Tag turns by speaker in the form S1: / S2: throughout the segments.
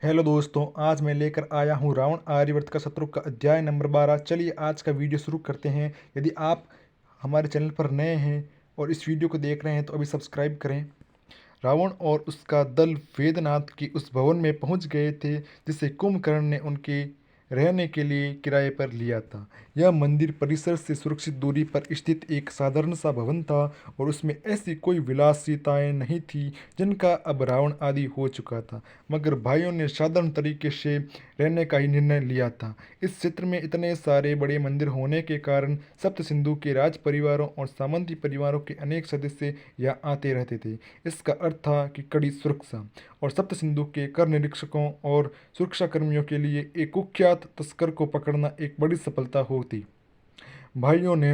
S1: Hello दोस्तों, आज मैं लेकर आया हूँ रावण आर्यवर्त का शत्रु का अध्याय नंबर 12। चलिए आज का वीडियो शुरू करते हैं। यदि आप हमारे चैनल पर नए हैं और इस वीडियो को देख रहे हैं तो अभी सब्सक्राइब करें। रावण और उसका दल वेदनाथ की उस भवन में पहुंच गए थे जिसे कुंभकर्ण ने उनके रहने के लिए किराए पर लिया था। यह मंदिर परिसर से सुरक्षित दूरी पर स्थित एक साधारण सा भवन था और उसमें ऐसी कोई विलासिताएं नहीं थी जिनका अब रावण आदि हो चुका था। मगर भाइयों ने साधारण तरीके से रहने का ही निर्णय लिया था। इस क्षेत्र में इतने सारे बड़े मंदिर होने के कारण सप्त सिंधु के राज परिवारों और सामंती परिवारों के अनेक सदस्य यहाँ आते रहते थे। इसका अर्थ था कि कड़ी सुरक्षा और सप्त सिंधु के कर निरीक्षकों और सुरक्षा कर्मियों के लिए एक कुख्यात तस्कर को पकड़ना एक बड़ी सफलता होती। भाइयों ने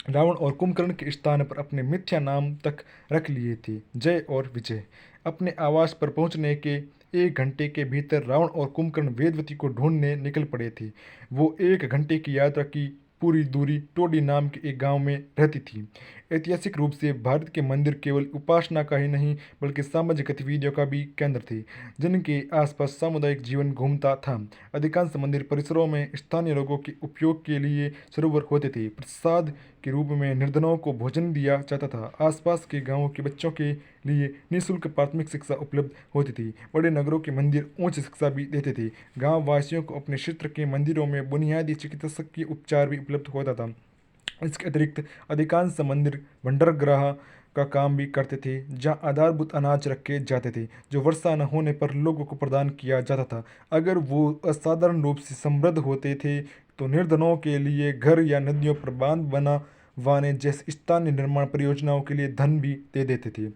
S1: रावण और कुंभकर्ण के स्थान पर अपने मिथ्या नाम तक रख लिए थे, जय और विजय। अपने आवास पर पहुंचने के 1 घंटे के भीतर रावण और कुंभकर्ण वेदवती को ढूंढने निकल पड़े थे। वो 1 घंटे की यात्रा की पूरी दूरी टोडी नाम के एक गांव में रहती थी। ऐतिहासिक रूप से भारत के मंदिर केवल उपासना का ही नहीं बल्कि सामाजिक गतिविधियों का भी केंद्र थे, जिनके आसपास सामुदायिक जीवन घूमता था। अधिकांश मंदिर परिसरों में स्थानीय लोगों के उपयोग के लिए सरोवर होते थे। प्रसाद के रूप में निर्धनों को भोजन दिया जाता था। आसपास के गांवों के बच्चों के लिए निःशुल्क प्राथमिक शिक्षा उपलब्ध होती थी। बड़े नगरों के मंदिर उच्च शिक्षा भी देते थे। गांव वासियों को अपने क्षेत्र के मंदिरों में बुनियादी चिकित्सकीय उपचार भी उपलब्ध होता था। इसके अतिरिक्त अधिकांश मंदिर भंडारगृह का काम भी करते थे, जहाँ आधारभूत अनाज रखे जाते थे जो वर्षा न होने पर लोगों को प्रदान किया जाता था। अगर वो असाधारण रूप से समृद्ध होते थे तो निर्धनों के लिए घर या नदियों पर बांध बनवाने जैसे स्थानीय निर्माण परियोजनाओं के लिए धन भी दे देते थे।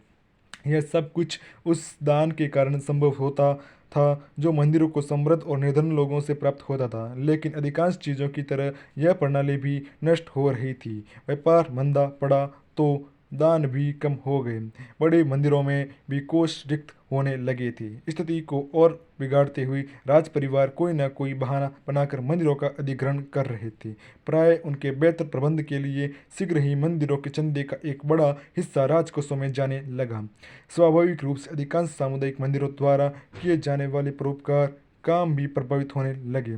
S1: यह सब कुछ उस दान के कारण संभव होता था जो मंदिरों को समृद्ध और निर्धन लोगों से प्राप्त होता था। लेकिन अधिकांश चीज़ों की तरह यह प्रणाली भी नष्ट हो रही थी। व्यापार मंदा पड़ा तो दान भी कम हो गए। बड़े मंदिरों में भी कोष रिक्त होने लगे थे। स्थिति को और बिगाड़ते हुए राज परिवार कोई न कोई बहाना बनाकर मंदिरों का अधिग्रहण कर रहे थे। प्राय उनके बेहतर प्रबंध के लिए शीघ्र ही मंदिरों के चंदे का एक बड़ा हिस्सा राजकोषों में जाने लगा। स्वाभाविक रूप से अधिकांश सामुदायिक मंदिरों द्वारा किए जाने वाले परोपकार काम भी प्रभावित होने लगे।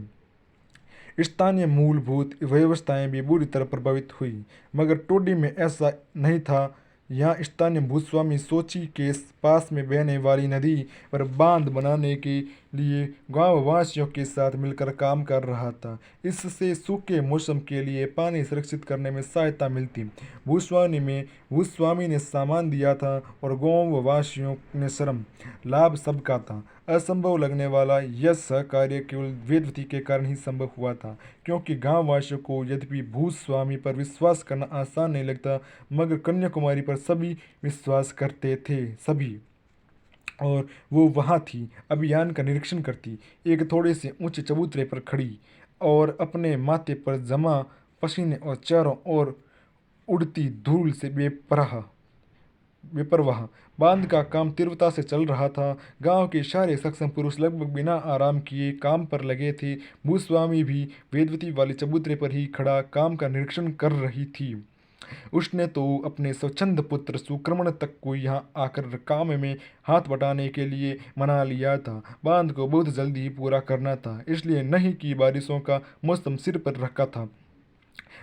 S1: स्थानीय मूलभूत व्यवस्थाएं भी बुरी तरह प्रभावित हुई। मगर टोडी में ऐसा नहीं था। यहाँ स्थानीय भूस्वामी सोची के पास में बहने वाली नदी पर बांध बनाने के लिए गांव वासियों के साथ मिलकर काम कर रहा था। इससे सूखे मौसम के लिए पानी सुरक्षित करने में सहायता मिलती। भूस्वामी ने सामान दिया था और गांव वासियों ने श्रम। लाभ सबका था। असंभव लगने वाला यह सहकार्य केवल वेदवती के कारण ही संभव हुआ था, क्योंकि गांव वासियों को यद्यपि भूस्वामी पर विश्वास करना आसान नहीं लगता, मगर कन्याकुमारी पर सभी विश्वास करते थे। सभी। और वो वहाँ थी, अभियान का निरीक्षण करती, एक थोड़े से ऊंचे चबूतरे पर खड़ी और अपने माथे पर जमा पसीने और चारों ओर उड़ती धूल से बेपरवाह। बांध का काम तीव्रता से चल रहा था। गांव के सारे सक्षम पुरुष लगभग बिना आराम किए काम पर लगे थे। भूस्वामी भी वेदवती वाले चबूतरे पर ही खड़ा काम का निरीक्षण कर रही थी। उसने तो अपने स्वच्छंद पुत्र सुक्रमण तक को यहाँ आकर काम में हाथ बटाने के लिए मना लिया था। बांध को बहुत जल्दी ही पूरा करना था, इसलिए नहीं कि बारिशों का मौसम सिर पर रखा था।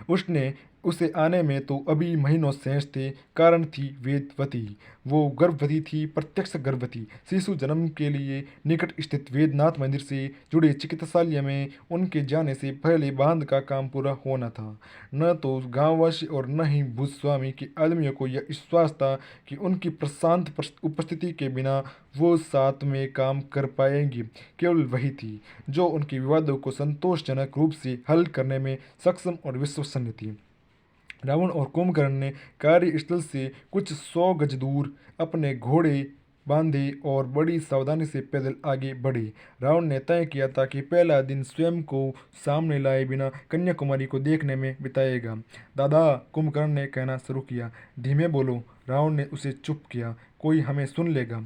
S1: उसने उसे आने में तो अभी महीनों शेष थे। कारण थी वेदवती। वो गर्भवती थी, प्रत्यक्ष गर्भवती। शिशु जन्म के लिए निकट स्थित वेदनाथ मंदिर से जुड़े चिकित्सालय में उनके जाने से पहले बांध का काम पूरा होना था। न तो गांववासी और न ही भूस्वामी के आदमियों को यह विश्वास था कि उनकी प्रशांत उपस्थिति के बिना वो साथ में काम कर पाएंगी। केवल वही थी जो उनके विवादों को संतोषजनक रूप से हल करने में सक्षम और विश्वसनीय थी। रावण और कुंभकर्ण ने कार्यस्थल से कुछ 100 गज दूर अपने घोड़े बांधे और बड़ी सावधानी से पैदल आगे बढ़े। रावण ने तय किया था कि पहला दिन स्वयं को सामने लाए बिना कन्याकुमारी को देखने में बिताएगा। दादा, कुंभकर्ण ने कहना शुरू किया। धीमे बोलो, रावण ने उसे चुप किया। कोई हमें सुन लेगा।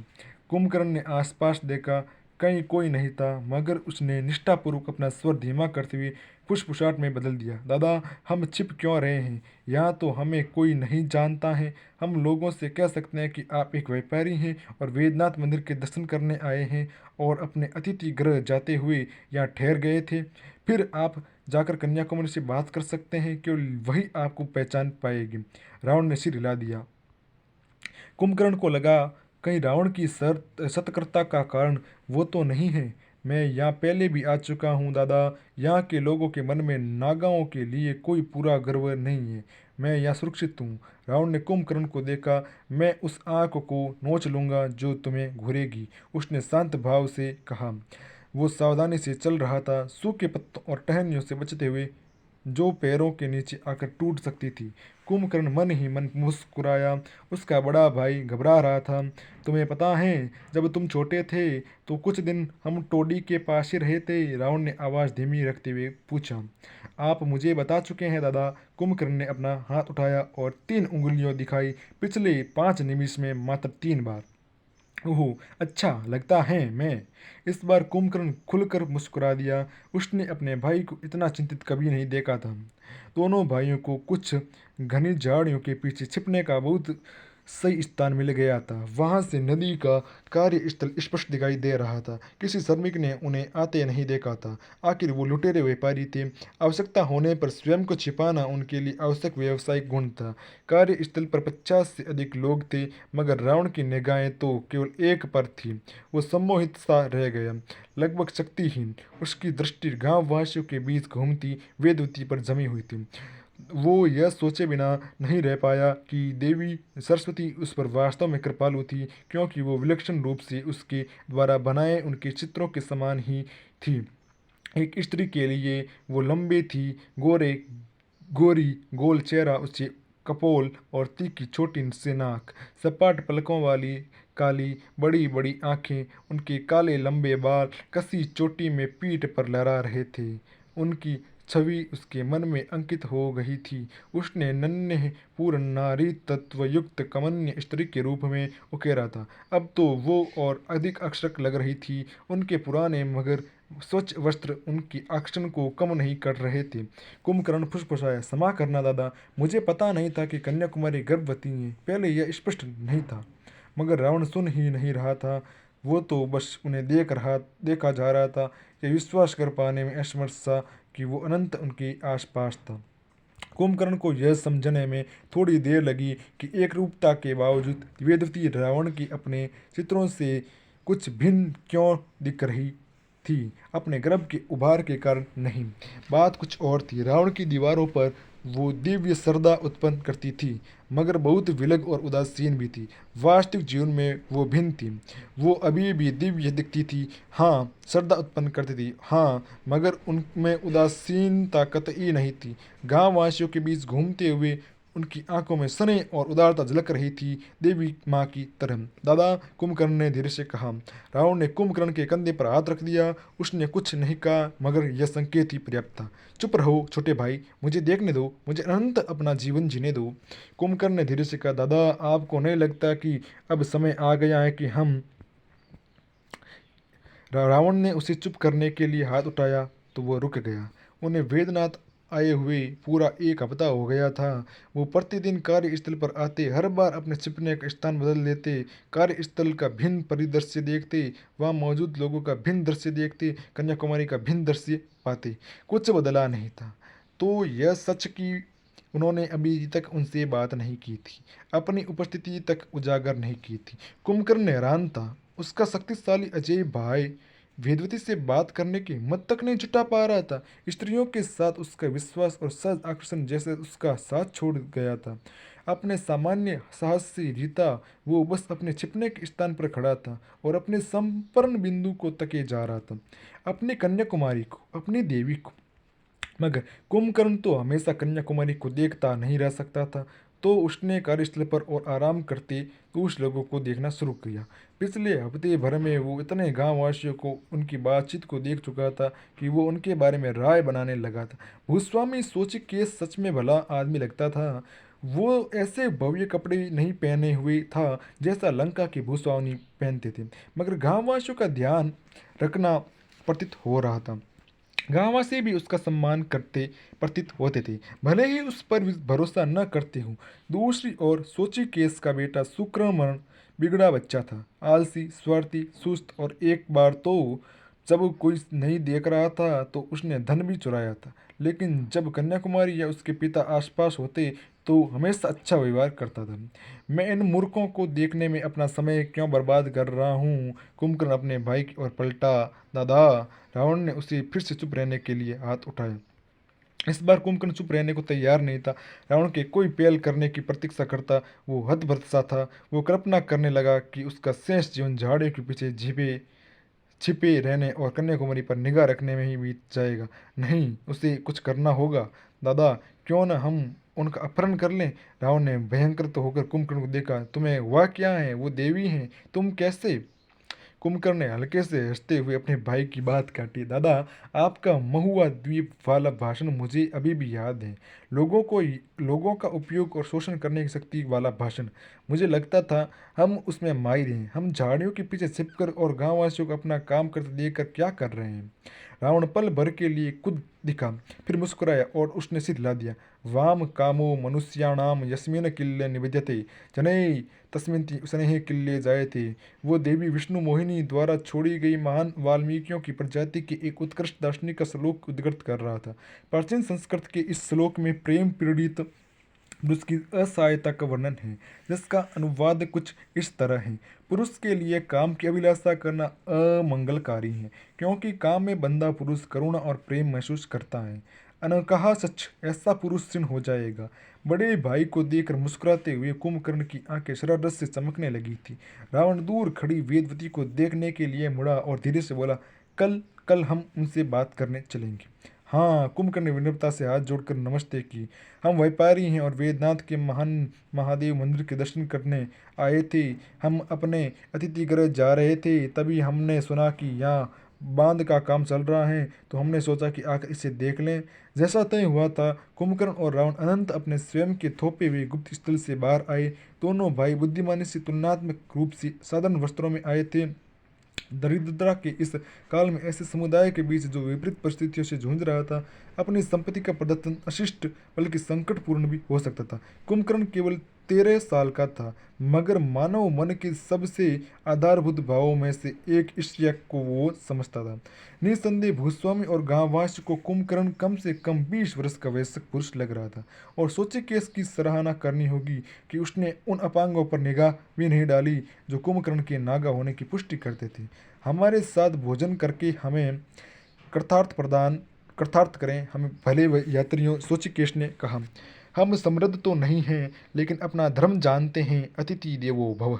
S1: कुंभकर्ण ने आसपास देखा। कहीं कोई नहीं था, मगर उसने निष्ठापूर्वक अपना स्वर धीमा करते हुए फुसफुसाहट में बदल दिया। दादा, हम छिप क्यों रहे हैं? यहाँ तो हमें कोई नहीं जानता है। हम लोगों से कह सकते हैं कि आप एक व्यापारी हैं और वैद्यनाथ मंदिर के दर्शन करने आए हैं और अपने अतिथि गृह जाते हुए यहाँ ठहर गए थे। फिर आप जाकर कन्याकुमारी से बात कर सकते हैं, केवल वही आपको पहचान पाएगी। रावण ने सिर हिला दिया। कुंभकर्ण को लगा कहीं रावण की सतर्कता का कारण वो तो नहीं है। मैं यहाँ पहले भी आ चुका हूँ दादा। यहाँ के लोगों के मन में नागाओं के लिए कोई पूरा गर्व नहीं है। मैं यहाँ सुरक्षित हूँ। रावण ने कुंभकर्ण को देखा। मैं उस आँख को नोच लूँगा जो तुम्हें घूरेगी, उसने शांत भाव से कहा। वो सावधानी से चल रहा था, सूखे पत्तों और टहनियों से बचते हुए जो पैरों के नीचे आकर टूट सकती थी। कुंभकर्ण मन ही मन मुस्कुराया। उसका बड़ा भाई घबरा रहा था। तुम्हें पता है, जब तुम छोटे थे तो कुछ दिन हम टोडी के पास ही रहे थे, रावण ने आवाज़ धीमी रखते हुए पूछा। आप मुझे बता चुके हैं दादा। कुंभकर्ण ने अपना हाथ उठाया और 3 उंगलियां दिखाई। पिछले 5 निमिष में मात्र 3 बार। ओह, अच्छा लगता है मैं। इस बार कुंभकर्ण खुलकर मुस्कुरा दिया। उसने अपने भाई को इतना चिंतित कभी नहीं देखा था। दोनों भाइयों को कुछ घनी झाड़ियों के पीछे छिपने का बहुत सही स्थान मिल गया था। वहां से नदी का कार्यस्थल स्पष्ट दिखाई दे रहा था। किसी श्रमिक ने उन्हें आते नहीं देखा था। आखिर वो लुटेरे व्यापारी थे। आवश्यकता होने पर स्वयं को छिपाना उनके लिए आवश्यक व्यावसायिक गुण था। कार्यस्थल पर 50 से अधिक लोग थे, मगर रावण की निगाहें तो केवल एक पर थी। वो सम्मोहित सा रह गया, लगभग शक्तिहीन। उसकी दृष्टि गांव वासियों के बीच घूमती वेदवती पर जमी हुई थी। वो यह सोचे बिना नहीं रह पाया कि देवी सरस्वती उस पर वास्तव में कृपालु थी, क्योंकि वो विलक्षण रूप से उसके द्वारा बनाए उनके चित्रों के समान ही थी। एक स्त्री के लिए वो लंबी थी, गोरे गोरी गोल चेहरा, उससे कपोल और तीखी छोटी सी नाक, सपाट पलकों वाली काली बड़ी बड़ी आंखें, उनके काले लंबे बाल कसी चोटी में पीठ पर लहरा रहे थे। उनकी छवि उसके मन में अंकित हो गई थी। उसने नन्हे पूर्ण नारी तत्व युक्त कमन्य स्त्री के रूप में उकेरा था। अब तो वो और अधिक आकर्षक लग रही थी। उनके पुराने मगर स्वच्छ वस्त्र उनकी आकर्षण को कम नहीं कर रहे थे। कुंभकर्ण फुसफुसाया, क्षमा करना दादा, मुझे पता नहीं था कि कन्याकुमारी गर्भवती है। पहले यह स्पष्ट नहीं था। मगर रावण सुन ही नहीं रहा था। वो तो बस उन्हें देखा जा रहा था। यह विश्वास कर पाने में असमर्थ था कि वो अनंत उनके आसपास था। कुंभकर्ण को यह समझने में थोड़ी देर लगी कि एक रूपता के बावजूद वेदवती रावण की अपने चित्रों से कुछ भिन्न क्यों दिख रही थी। अपने गर्भ के उभार के कारण नहीं, बात कुछ और थी। रावण की दीवारों पर वो दिव्य श्रद्धा उत्पन्न करती थी, मगर बहुत विलग और उदासीन भी थी। वास्तविक जीवन में वो भिन्न थी। वो अभी भी दिव्य दिखती थी, हाँ, श्रद्धा उत्पन्न करती थी, हाँ, मगर उनमें उदासीनता कतई नहीं थी। गांव वासियों के बीच घूमते हुए उनकी आंखों में स्नेह और उदारता झलक रही थी, देवी माँ की तरह। दादा, कुंभकर्ण ने धीरे से कहा। रावण ने कुंभकर्ण के कंधे पर हाथ रख दिया। उसने कुछ नहीं कहा, मगर यह संकेत ही पर्याप्त था। चुप रहो छोटे भाई, मुझे देखने दो, मुझे अनंत अपना जीवन जीने दो। कुंभकर्ण ने धीरे से कहा, दादा, आपको नहीं लगता कि अब समय आ गया है कि हम। रावण ने उसे चुप करने के लिए हाथ उठाया तो वो रुक गया। उन्हें वेदनाथ आए हुए पूरा 1 हफ्ता हो गया था। वो प्रतिदिन कार्यस्थल पर आते, हर बार अपने छिपने का स्थान बदल लेते, कार्यस्थल का भिन्न परिदृश्य देखते, वहाँ मौजूद लोगों का भिन्न दृश्य देखते, कन्याकुमारी का भिन्न दृश्य पाते। कुछ बदला नहीं था। तो यह सच कि उन्होंने अभी तक उनसे बात नहीं की थी, अपनी उपस्थिति तक उजागर नहीं की थी। कुंभकर्ण हैरान था। उसका शक्तिशाली अजय भाई वेदवती से बात करने की हिम्मत तक नहीं जुटा पा रहा था। स्त्रियों के साथ उसका विश्वास और सहज आकर्षण जैसे उसका साथ छोड़ गया था। अपने सामान्य साहस से जीता वो बस अपने छिपने के स्थान पर खड़ा था और अपने संपूर्ण बिंदु को तके जा रहा था, अपनी कन्याकुमारी को, अपनी देवी को। मगर कुंभकर्ण तो हमेशा कन्याकुमारी को देखता नहीं रह सकता था। तो उसने कार्यस्थल पर और आराम करते कुछ लोगों को देखना शुरू किया। पिछले हफ्ते भर में वो इतने गांव वासियों को, उनकी बातचीत को देख चुका था कि वो उनके बारे में राय बनाने लगा था। भूस्वामी सोच के सच में भला आदमी लगता था। वो ऐसे भव्य कपड़े नहीं पहने हुए था जैसा लंका के भूस्वामी पहनते थे, मगर गांववासियों का ध्यान रखना प्रतीत हो रहा था। गांववासी भी उसका सम्मान करते प्रतीत होते थे, भले ही उस पर भरोसा न करते हो। दूसरी ओर सोची केस का बेटा शुक्रमण बिगड़ा बच्चा था, आलसी, स्वार्थी, सुस्त, और एक बार तो जब कोई नहीं देख रहा था तो उसने धन भी चुराया था। लेकिन जब कन्याकुमारी या उसके पिता आसपास होते तो हमेशा अच्छा व्यवहार करता था। मैं इन मूर्खों को देखने में अपना समय क्यों बर्बाद कर रहा हूँ? कुंभकर्ण अपने भाई की ओर पलटा। दादा, रावण ने उसे फिर से चुप रहने के लिए हाथ उठाया। इस बार कुंभकर्ण चुप रहने को तैयार नहीं था। रावण के कोई पहल करने की प्रतीक्षा करता वो हतप्रभ सा था। वो कल्पना करने लगा कि उसका शेष जीवन झाड़ियों के पीछे छिपे छिपे रहने और कन्याकुमारी पर निगाह रखने में ही बीत जाएगा। नहीं, उसे कुछ करना होगा। दादा, क्यों न हम उनका अपहरण कर लें? रावण ने भयंकर तो होकर कुंभकर्ण को देखा। तुम्हें हुआ क्या है? वो देवी हैं, तुम कैसे? कुंभकर्ण ने हल्के से हंसते हुए अपने भाई की बात काटी। दादा, आपका महुआ द्वीप वाला भाषण मुझे अभी भी याद है। लोगों का उपयोग और शोषण करने की शक्ति वाला भाषण। मुझे लगता था हम उसमें माहिर हैं। हम झाड़ियों के पीछे छिपकर और गांववासियों को अपना काम करते देखकर क्या कर रहे हैं? रावण पल भर के लिए कूद दिखा, फिर मुस्कुराया और उसने सिर हिला दिया। वाम कामो मनुष्याणाम यस्मिन किल्ले निवेद्यते जनै तस्मिन स्नेह किल्ले जायते। वो देवी विष्णु मोहिनी द्वारा छोड़ी गई महान वाल्मीकियों की प्रजाति के एक उत्कृष्ट दार्शनिक का श्लोक उद्धृत कर रहा था। प्राचीन संस्कृत के इस श्लोक में प्रेम पीड़ित पुरुष की असहायता का वर्णन है, जिसका अनुवाद कुछ इस तरह है। पुरुष के लिए काम की अभिलाषा करना अमंगलकारी है, क्योंकि काम में बंधा पुरुष करुणा और प्रेम महसूस करता है। अनकहा सच, ऐसा पुरुष क्षीण हो जाएगा। बड़े भाई को देखकर मुस्कुराते हुए कुंभकर्ण की आंखें शरारत से चमकने लगी थी। रावण दूर खड़ी वेदवती को देखने के लिए मुड़ा और धीरे से बोला, कल कल हम उनसे बात करने चलेंगे। हाँ, कुंभकर्ण ने विनम्रता से हाथ जोड़कर नमस्ते की। हम व्यापारी हैं और वेदनाथ के महान महादेव मंदिर के दर्शन करने आए थे। हम अपने अतिथि गृह जा रहे थे, तभी हमने सुना कि यहाँ बांध का काम चल रहा है, तो हमने सोचा कि आकर इसे देख लें। जैसा तय हुआ था, कुंभकर्ण और रावण अनंत अपने स्वयं के थोपे हुए गुप्त स्थल से बाहर आए। दोनों भाई बुद्धिमानी से तुलनात्मक रूप से साधारण वस्त्रों में आए थे। दरिद्रता के इस काल में ऐसे समुदाय के बीच जो विपरीत परिस्थितियों से जूझ रहा था, अपनी संपत्ति का प्रदर्शन अशिष्ट बल्कि संकटपूर्ण भी हो सकता था। कुंभकर्ण केवल 13 साल का था, मगर मानव मन के सबसे आधारभूत भावों में से एक ईर्ष्या को वो समझता था। निसंदेह भूस्वामी और गांववासी को कुंभकर्ण कम से कम 20 वर्ष का वयस्क पुरुष लग रहा था, और सोचे कि इसकी सराहना करनी होगी कि उसने उन अपांगों पर निगाह भी नहीं डाली जो कुंभकर्ण के नागा होने की पुष्टि करते थे। हमारे साथ भोजन करके हमें कृतार्थ करें, हमें भले यात्रियों, सोचिकेश ने कहा। हम समृद्ध तो नहीं हैं, लेकिन अपना धर्म जानते हैं, अतिथि देवो भव।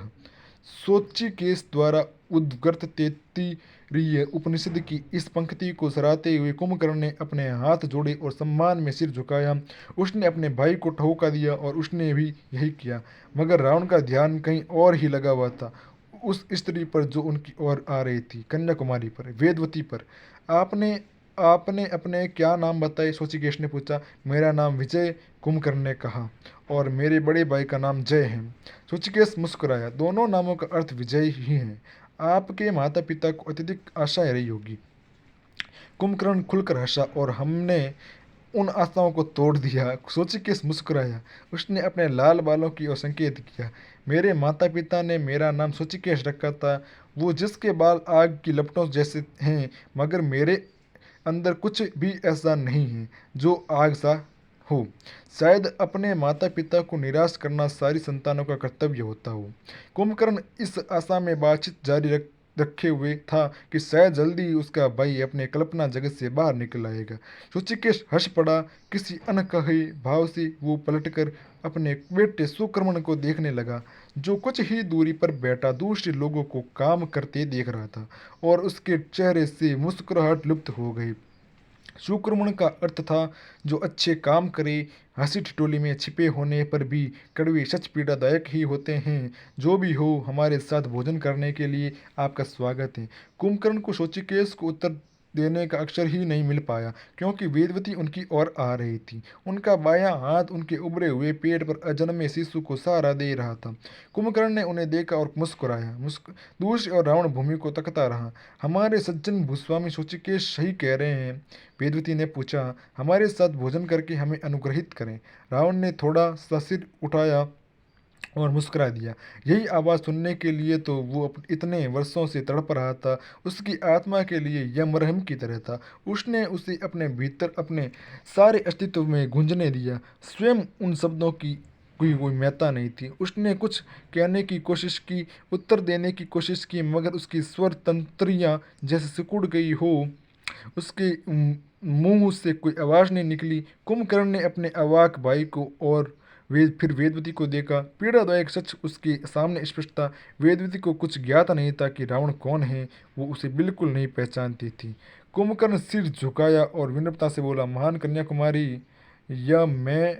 S1: सोचिकेश द्वारा उद्गत तैत्तिरीय उपनिषद की इस पंक्ति को सराहते हुए कुंभकर्ण ने अपने हाथ जोड़े और सम्मान में सिर झुकाया। उसने अपने भाई को ठहुका दिया और उसने भी यही किया, मगर रावण का ध्यान कहीं और ही लगा हुआ था, उस स्त्री पर जो उनकी ओर आ रही थी, कन्याकुमारी पर, वेदवती पर। आपने आपने अपने क्या नाम बताए? सोचिकेश ने पूछा। मेरा नाम विजय, कुंभकर्ण ने कहा, और मेरे बड़े भाई का नाम जय है। सोचिकेश मुस्कुराया। दोनों नामों का अर्थ विजय ही है। आपके माता पिता को अत्यधिक आशा रही होगी। कुंभकर्ण खुलकर हंसा, और हमने उन आशाओं को तोड़ दिया। सोचिकेश मुस्कुराया। उसने अपने लाल बालों की ओर संकेत किया। मेरे माता पिता ने मेरा नाम सोचिकेश रखा था। वो जिसके बाल आग की लपटों जैसे हैं, मगर मेरे अंदर कुछ भी ऐसा नहीं है जो आग सा हो। शायद अपने माता पिता को निराश करना सारी संतानों का कर्तव्य होता हो। कुंभकर्ण इस आशा में बातचीत जारी रखे हुए था कि शायद जल्दी ही उसका भाई अपने कल्पना जगत से बाहर निकल आएगा। ऋषिकेश हंस पड़ा। किसी अनकहे भाव से वो पलटकर अपने बेटे सुक्रमण को देखने लगा, जो कुछ ही दूरी पर बैठा दूसरे लोगों को काम करते देख रहा था, और उसके चेहरे से मुस्कुराहट लुप्त हो गई। सुक्रमण का अर्थ था जो अच्छे काम करे। हंसी ठिठोली में छिपे होने पर भी कड़वे सच पीड़ादायक ही होते हैं। जो भी हो, हमारे साथ भोजन करने के लिए आपका स्वागत है। कुंभकर्ण को सोचिकेश को उत्तर देने का अक्षर ही नहीं मिल पाया, क्योंकि वेदवती उनकी ओर आ रही थी। उनका बायां हाथ उनके उभरे हुए पेट पर अजन्मे शिशु को सहारा दे रहा था। कुंभकर्ण ने उन्हें देखा और मुस्कुराया। दूसरी ओर रावण भूमि को तकता रहा। हमारे सज्जन भूस्वामी ऋषिकेश सही कह रहे हैं, वेदवती ने पूछा। हमारे साथ भोजन करके हमें अनुग्रहित करें। रावण ने थोड़ा सा सिर उठाया और मुस्कुरा दिया। यही आवाज़ सुनने के लिए तो वो इतने वर्षों से तड़प रहा था। उसकी आत्मा के लिए यह मरहम की तरह था। उसने उसे अपने भीतर अपने सारे अस्तित्व में गूंजने दिया। स्वयं उन शब्दों की कोई महत्ता नहीं थी। उसने कुछ कहने की कोशिश की, उत्तर देने की कोशिश की, मगर उसकी स्वर तंत्रियाँ जैसे सिकुड़ गई हो। उसके मुंह से कोई आवाज़ नहीं निकली। कुंभकर्ण ने अपने अवाक भाई को और फिर वेदवती को देखा। पीड़ादायक सच उसके सामने स्पष्ट था। वेदवती को कुछ ज्ञात नहीं था कि रावण कौन है। वो उसे बिल्कुल नहीं पहचानती थी। कुंभकर्ण सिर झुकाया और विनम्रता से बोला, महान कन्याकुमारी, यह मैं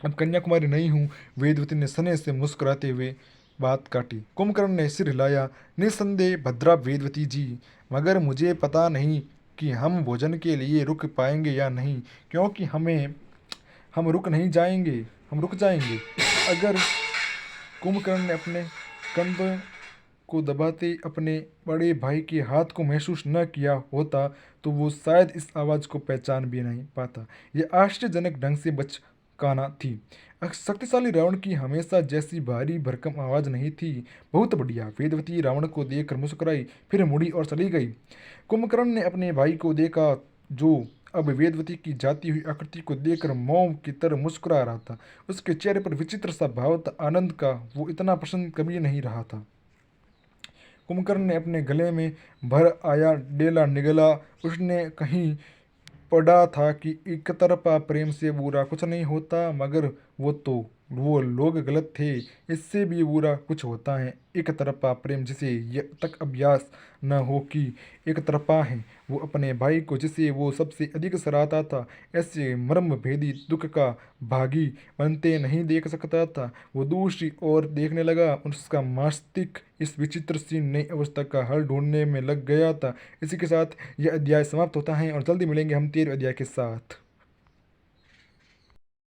S1: अब कन्याकुमारी नहीं हूँ। वेदवती ने स्नेह से मुस्कुराते हुए बात काटी। कुंभकर्ण ने सिर हिलाया। निस्संदेह भद्रा वेदवती जी, मगर मुझे पता नहीं कि हम भोजन के लिए रुक पाएंगे या नहीं, क्योंकि हम रुक नहीं जाएंगे, हम रुक जाएंगे अगर। कुंभकर्ण ने अपने कंधों को दबाते अपने बड़े भाई के हाथ को महसूस न किया होता तो वो शायद इस आवाज़ को पहचान भी नहीं पाता। यह आश्चर्यजनक ढंग से बचकाना थी। शक्तिशाली रावण की हमेशा जैसी भारी भरकम आवाज़ नहीं थी। बहुत बढ़िया, वेदवती रावण को देखकर मुस्कुराई, फिर मुड़ी और चली गई। कुंभकर्ण ने अपने भाई को देखा, जो अब वेदवती की जाती हुई आकृति को देखकर मौम की तरह मुस्कुरा रहा था। उसके चेहरे पर विचित्र सा भाव था, आनंद का। वो इतना प्रसन्न कभी नहीं रहा था। कुंभकर्ण ने अपने गले में भर आया डेला निगला। उसने कहीं पढ़ा था कि एक तरफा प्रेम से बुरा कुछ नहीं होता, मगर वो लोग गलत थे। इससे भी बुरा कुछ होता है एक तरफा प्रेम, जिसे यह तक अभ्यास न हो कि एक तरफा है। वो अपने भाई को, जिसे वो सबसे अधिक सराहता था, ऐसे मर्म भेदी दुख का भागी बनते नहीं देख सकता था। वो दूसरी ओर देखने लगा। उसका मस्तिष्क इस विचित्र सी नई अवस्था का हल ढूंढने में लग गया था। इसी के साथ यह अध्याय समाप्त होता है और जल्दी मिलेंगे हम 13वें अध्याय के साथ।